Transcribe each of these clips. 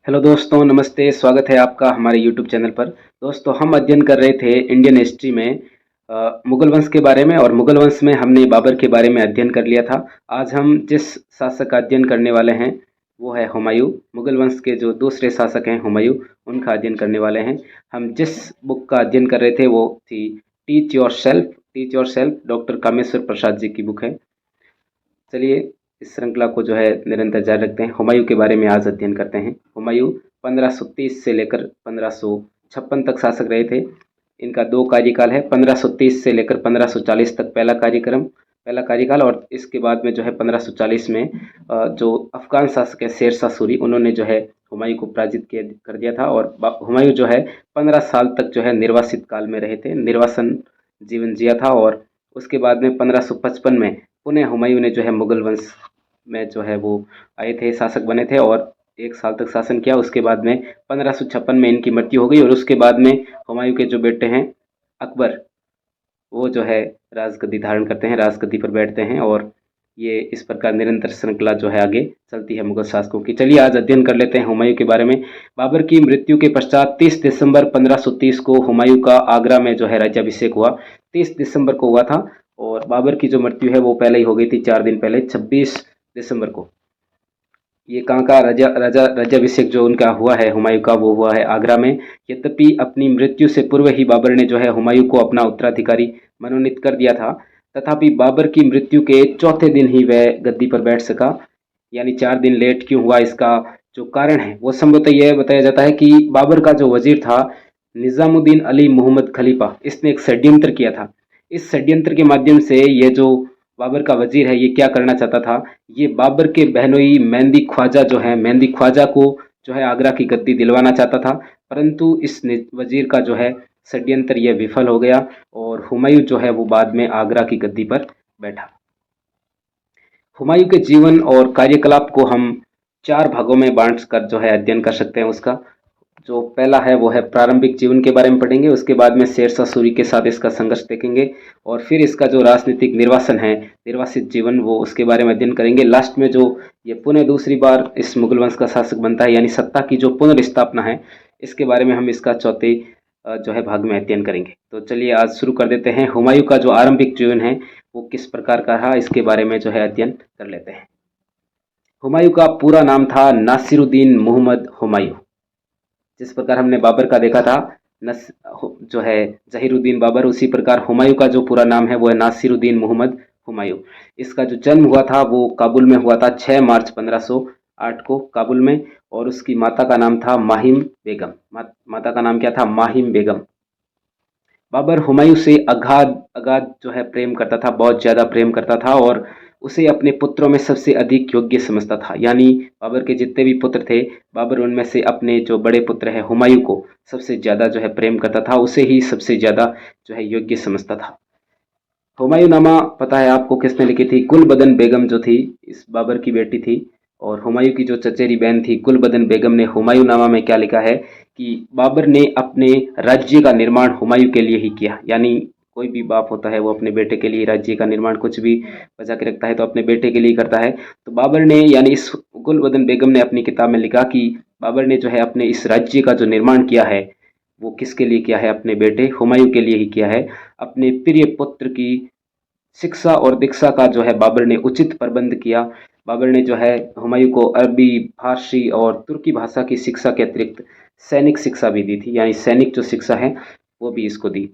Hello दोस्तों, नमस्ते। स्वागत है आपका हमारे यूट्यूब चैनल पर। दोस्तों, हम अध्ययन कर रहे थे इंडियन हिस्ट्री में मुगल वंश के बारे में, और मुगल वंश में हमने बाबर के बारे में अध्ययन कर लिया था। आज हम जिस शासक का अध्ययन करने वाले हैं वो है हुमायूं। मुगल वंश के जो दूसरे शासक हैं हुमायूं, उनका अध्ययन करने वाले हैं। हम जिस बुक का अध्ययन कर रहे थे वो थी teach yourself, doctor Kameshwar Prasad ji की बुक है। चलिए इस श्रृंखला को जो है निरंतर जारी रखते हैं। हुमायूं के बारे में आज अध्ययन करते हैं। हुमायूं 1530 से लेकर 1556 तक शासक रहे थे। इनका दो कार्यकाल है, 1530 से लेकर 1540 तक पहला कार्यकाल, और इसके बाद में जो है 1540 में जो अफगान शासक है शेरशाह सूरी, उन्होंने जो है हुमायूं को पराजित कर दिया था। और हुमायूं जो है 15 साल तक जो है निर्वासित काल में रहे थे, निर्वासन जीवन जिया था। और उसके बाद में 1555 में पुनः हुमायूं ने जो है मुगल वंश में जो है वो आए थे, शासक बने थे, और 1 साल तक शासन किया। उसके बाद में 1556 में इनकी मृत्यु हो गई, और उसके बाद में हुमायूं के जो बेटे हैं अकबर, वो जो है राजगद्दी धारण करते हैं, राजगद्दी पर बैठते हैं। और ये इस प्रकार निरंतर श्रृंखला जो है आगे चलती है मुगल शासकों की। चलिए आज अध्ययन कर लेते हैं हुमायूं के बारे में। बाबर की मृत्यु के पश्चात 30 दिसंबर 1530 को हुमायूं का आगरा में जो है राज्याभिषेक हुआ। 30 दिसंबर को हुआ था, और बाबर की जो मृत्यु है वो पहले ही हो गई थी, 4 दिन पहले, 26 दिसंबर को। ये कहाँ का राज्याभिषेक जो उनका हुआ है हुमायूं का, वो हुआ है आगरा में। यद्यपि अपनी मृत्यु से पूर्व ही बाबर ने जो है हुमायूं को अपना उत्तराधिकारी मनोनीत कर दिया था, तथापि बाबर की मृत्यु के चौथे दिन ही वह गद्दी पर बैठ सका। यानी 4 दिन लेट क्यों हुआ, इसका जो कारण है वो संभवतः यह बताया जाता है कि बाबर का जो वजीर था निजामुद्दीन अली मोहम्मद खलीफा, इसने एक षड्यंत्र किया था। इस षड्यंत्र के माध्यम से ये जो बाबर का वजीर है ये क्या करना चाहता था, ये बाबर के बहनोई मेहंदी ख्वाजा जो है, मेहंदी ख्वाजा को जो है आगरा की गद्दी दिलवाना चाहता था। परंतु इस वजीर का जो है षड्यंत्र यह विफल हो गया, और हुमायूं जो है वो बाद में आगरा की गद्दी पर बैठा। हुमायूं के जीवन और कार्यकलाप को हम 4 भागों में बांट कर जो है अध्ययन कर सकते हैं। उसका जो पहला है वो है प्रारंभिक जीवन के बारे में पढ़ेंगे, उसके बाद में शेरशाह सूरी के साथ इसका संघर्ष देखेंगे, और फिर इसका जो राजनीतिक निर्वासन है, निर्वासित जीवन, वो उसके बारे में अध्ययन करेंगे। लास्ट में जो ये पुनः दूसरी बार इस मुगल वंश का शासक बनता है, यानी सत्ता की जो पुनर्स्थापना है, इसके बारे में हम इसका चौथे जो है भाग में अध्ययन करेंगे। तो चलिए आज शुरू कर देते हैं। हुमायूं का जो आरंभिक जीवन है वो किस प्रकार का रहा, इसके बारे में जो है अध्ययन कर लेते हैं। हुमायूं का पूरा नाम था नासिरुद्दीन मोहम्मद हुमायूं। जिस प्रकार हमने बाबर का देखा था नस जो है जहीरुद्दीन बाबर, उसी प्रकार हुमायूं का जो पूरा नाम है वो है नासिरुद्दीन मोहम्मद हुमायूं। इसका जो जन्म हुआ था वो काबुल में हुआ था 6 मार्च 1508 को काबुल में, और उसकी माता का नाम था माहिम बेगम। माता का नाम क्या था? माहिम बेगम। बाबर हुमायूं से अगाध अगाध जो है प्रेम करता था, बहुत ज़्यादा प्रेम करता था, और उसे अपने पुत्रों में सबसे अधिक योग्य समझता था। यानी बाबर के जितने भी पुत्र थे, बाबर उनमें से अपने जो बड़े पुत्र है हुमायूं को सबसे ज़्यादा जो है प्रेम करता था, उसे ही सबसे ज़्यादा जो है योग्य समझता था। हुमायूंनामा पता है आपको किसने लिखी थी? गुलबदन बेगम जो थी, इस बाबर की बेटी थी। और हुमायूं की जो चचेरी बहन थी गुलबदन बेगम ने हुमायूंनामा में क्या लिखा है कि बाबर ने अपने राज्य का निर्माण हुमायूं के लिए ही किया। यानी कोई भी बाप होता है वो अपने बेटे के लिए राज्य का निर्माण कुछ भी बचा के रखता है तो अपने बेटे के लिए करता है। तो बाबर ने, यानी इस गुलबदन बेगम ने अपनी किताब में लिखा कि बाबर ने जो है अपने इस राज्य का जो निर्माण किया है वो किसके लिए किया है? अपने बेटे हुमायूं के लिए ही किया है। अपने प्रिय पुत्र की शिक्षा और दीक्षा का जो है बाबर ने उचित प्रबंध किया। बाबर ने जो है हुमायूं को अरबी, फारसी और तुर्की भाषा की शिक्षा के अतिरिक्त सैनिक शिक्षा भी दी थी, यानी सैनिक जो शिक्षा है वो भी इसको दी।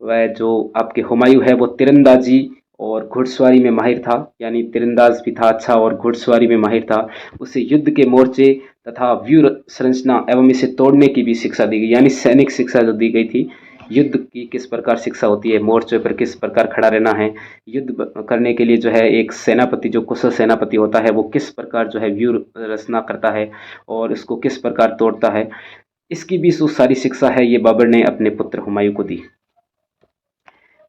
वह जो आपके हुमायूं है वो तीरंदाजी और घुड़सवारी में माहिर था, यानी तीरंदाज भी था अच्छा और घुड़सवारी में माहिर था। उसे युद्ध के मोर्चे तथा व्यूह संरचना एवं इसे तोड़ने की भी शिक्षा दी गई, यानी सैनिक शिक्षा जो दी गई थी। युद्ध की किस प्रकार शिक्षा होती है, मोर्चे पर किस प्रकार खड़ा रहना है, युद्ध करने के लिए जो है एक सेनापति, जो कुशल सेनापति होता है, वो किस प्रकार जो है व्यूह रचना करता है और इसको किस प्रकार तोड़ता है, इसकी भी जो सारी शिक्षा है ये बाबर ने अपने पुत्र हुमायूं को दी।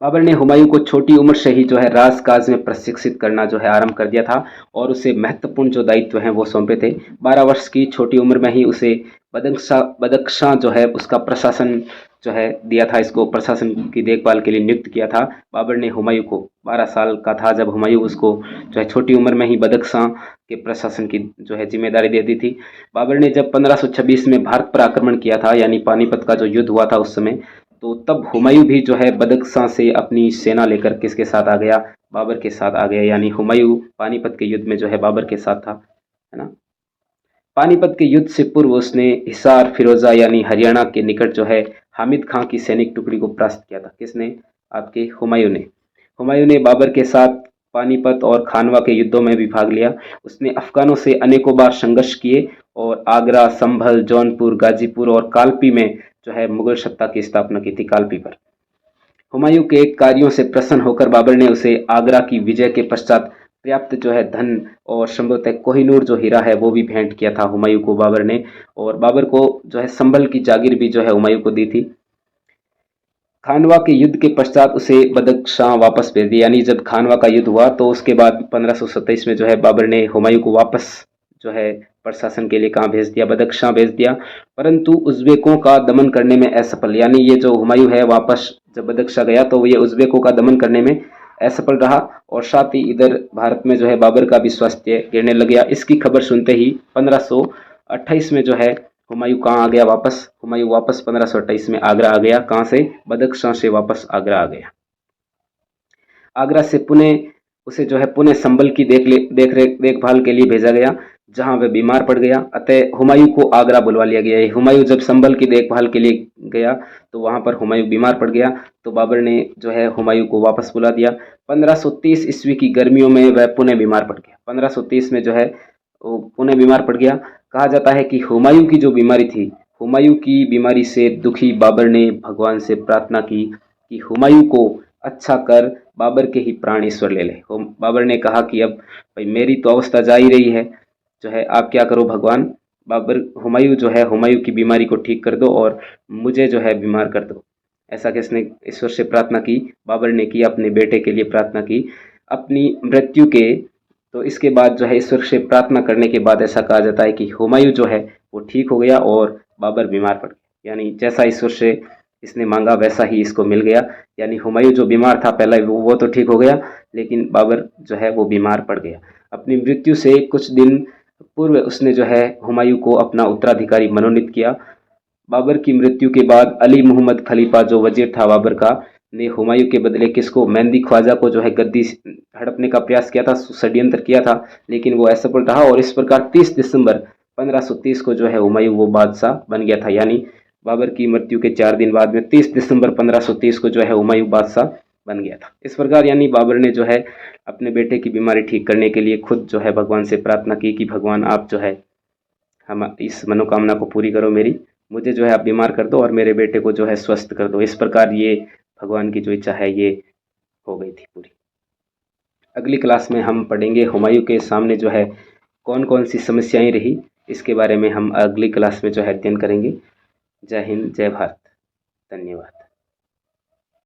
बाबर ने हुमायूं को छोटी उम्र से ही जो है राजकाज में प्रशिक्षित करना जो है आरंभ कर दिया था, और उसे महत्वपूर्ण जो दायित्व हैं वो सौंपे थे। 12 वर्ष की छोटी उम्र में ही उसे बदख्शां जो है उसका प्रशासन जो है दिया था, इसको प्रशासन की देखभाल के लिए नियुक्त किया था। बाबर ने हुमायूं को, 12 साल का था जब हुमायूं उसको जो है छोटी उम्र में ही बदख्शां के प्रशासन की जो है जिम्मेदारी दे दी थी। बाबर ने जब 1526 में भारत पर आक्रमण किया था, यानी पानीपत का जो युद्ध हुआ था उस समय, तो तब हुमायूं भी जो है बदख्शां से अपनी सेना लेकर किसके साथ आ गया, बाबर के साथ आ गया। यानी हुमायूं पानीपत के युद्ध में जो है बाबर के साथ था, है ना। पानीपत के युद्ध से पूर्व उसने हिसार फिरोजा यानी हरियाणा के निकट जो है हामिद खां की सैनिक टुकड़ी को परास्त किया था। किसने? आपके हुमायूं ने। हुमायूं ने बाबर के साथ पानीपत और खानवा के युद्धों में भी भाग लिया। उसने अफगानों से अनेकों बार संघर्ष किए और आगरा, संभल, जौनपुर, गाजीपुर और कालपी में जो है मुगल सत्ता की स्थापना की थी, कालपी पर। हुमायूं के कार्यों से प्रसन्न होकर बाबर ने उसे आगरा की विजय के पश्चात पर्याप्त जो है धन और संभवतः कोहिनूर जो हीरा है वो भी भेंट किया था हुमायूं को बाबर ने। और बाबर को जो है संभल की जागीर भी जो है हुमायूं को दी थी। खानवा के युद्ध के पश्चात उसे बदख्शां वापस भेज दिया। यानी जब खानवा का युद्ध हुआ तो उसके बाद 1527 में जो है बाबर ने हुमायूं को वापस जो है प्रशासन के लिए कहाँ भेज दिया, बदख्शां भेज दिया। परंतु उज़्बेकों का दमन करने में असफल। यानी ये जो हुमायूं है वापस जब बदख्शां गया तो ये उज़्बेकों का दमन करने में असफल रहा और साथ ही इधर भारत में जो है बाबर का भी स्वास्थ्य गिरने लग गया। इसकी खबर सुनते ही 1528 में जो है हुमायूं कहाँ आ गया वापस, हुमायूं वापस 1528 में आगरा आ गया। कहाँ से? बदख्शां से वापस आगरा आ गया। आगरा से पुणे उसे जो है पुणे संभल की देखभाल के लिए भेजा गया, जहां वह बीमार पड़ गया। अतः हुमायूं को आगरा बुलवा लिया गया। हुमायूं जब संभल की देखभाल के लिए गया तो वहां पर हुमायूं बीमार पड़ गया, तो बाबर ने जो है हुमायूं को वापस बुला दिया। 1530 ईस्वी की गर्मियों में वह पुणे बीमार पड़ गया। 1530 में जो है वो पुणे बीमार पड़ गया। कहा जाता है कि हुमायूं की जो बीमारी थी, हुमायूं की बीमारी से दुखी बाबर ने भगवान से प्रार्थना की कि हुमायूं को अच्छा कर बाबर के ही प्राण ईश्वर ले ले। बाबर ने कहा कि अब भाई मेरी तो अवस्था जा ही रही है, जो है आप क्या करो भगवान, बाबर हुमायूं जो है हुमायूं की बीमारी को ठीक कर दो और मुझे जो है बीमार कर दो। ऐसा किसने ईश्वर से प्रार्थना की? बाबर ने की, अपने बेटे के लिए प्रार्थना की अपनी मृत्यु के। तो इसके बाद जो है ईश्वर से प्रार्थना करने के बाद ऐसा कहा जाता है कि हुमायूं जो है वो ठीक हो गया और बाबर बीमार पड़ गया। यानी जैसा ईश्वर से इसने मांगा वैसा ही इसको मिल गया। यानी हुमायूं जो बीमार था पहले वो तो ठीक हो गया, लेकिन बाबर जो है वो बीमार पड़ गया। अपनी मृत्यु से कुछ दिन पूर्व उसने जो है हुमायूं को अपना उत्तराधिकारी मनोनीत किया। बाबर की मृत्यु के बाद अली मोहम्मद खलीफा जो वजीर था बाबर का, ने हुमायूं के बदले किसको, मेहंदी ख्वाजा को जो है गद्दी हड़पने का प्रयास किया था, षड्यंत्र किया था, लेकिन वो असफल रहा। और इस प्रकार 30 दिसंबर 1530 को जो है हुमायूं वो बादशाह बन गया था। यानी बाबर की मृत्यु के 4 दिन बाद में 30 दिसंबर 1530 को जो है हुमायूं बादशाह बन गया था। इस प्रकार यानी बाबर ने जो है अपने बेटे की बीमारी ठीक करने के लिए खुद जो है भगवान से प्रार्थना की कि भगवान आप जो है हम इस मनोकामना को पूरी करो मेरी, मुझे जो है आप बीमार कर दो और मेरे बेटे को जो है स्वस्थ कर दो। इस प्रकार ये भगवान की जो इच्छा है ये हो गई थी पूरी। अगली क्लास में हम पढ़ेंगे हुमायूं के सामने जो है कौन कौन सी समस्याएं रही, इसके बारे में हम अगली क्लास में जो है अध्ययन करेंगे। जय हिंद, जय भारत, धन्यवाद।